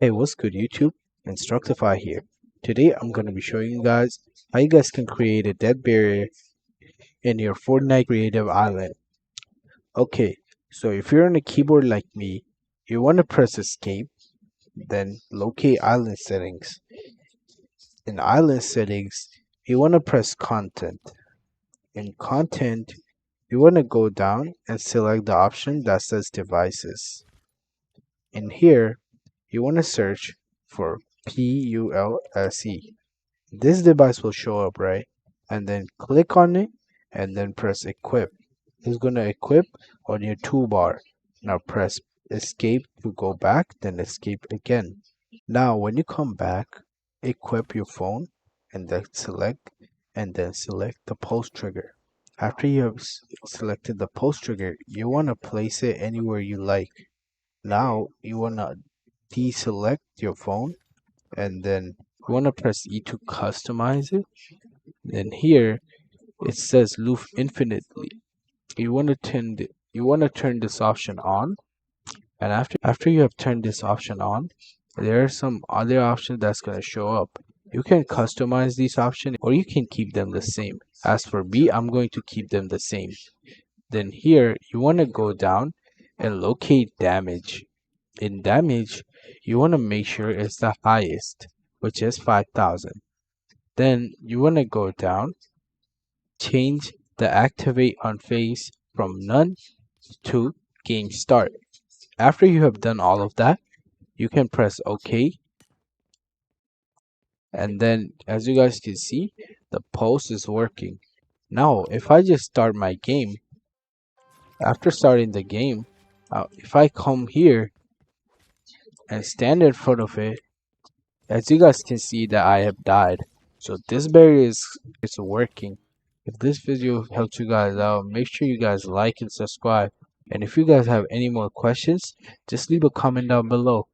Hey, what's good YouTube? Instructify here. Today I'm going to be showing you guys how you guys can create a dead barrier in your Fortnite Creative Island. Okay, so if you're on a keyboard like me, you want to press escape, then locate island settings. In island settings, you want to press content. In content, you want to go down and select the option that says devices. In here, you want to search for PULSE. This device will show up, right? And then click on it and then press equip. It's going to equip on your toolbar. Now press escape to go back, then escape again. Now when you come back, equip your phone and then select the pulse trigger. After you have selected the pulse trigger, you want to place it anywhere you like. Now you want to deselect your phone and then you want to press E to customize it. Then here it says loop infinitely. You want to turn this option on, and after you have turned this option on, there are some other options that's going to show up. You can customize these options or you can keep them the same. As for me, I'm going to keep them the same. Then here you want to go down and locate damage. In damage, you want to make sure it's the highest, which is 5,000. Then you want to go down, change the activate on face from none to game start. After you have done all of that, you can press OK, and then as you guys can see, the pulse is working. Now if I just start my game, after starting the game, if I come here and stand in front of it, as you guys can see that I have died. So this barrier is working. If this video helped you guys out, make sure you guys like and subscribe. And if you guys have any more questions, just leave a comment down below.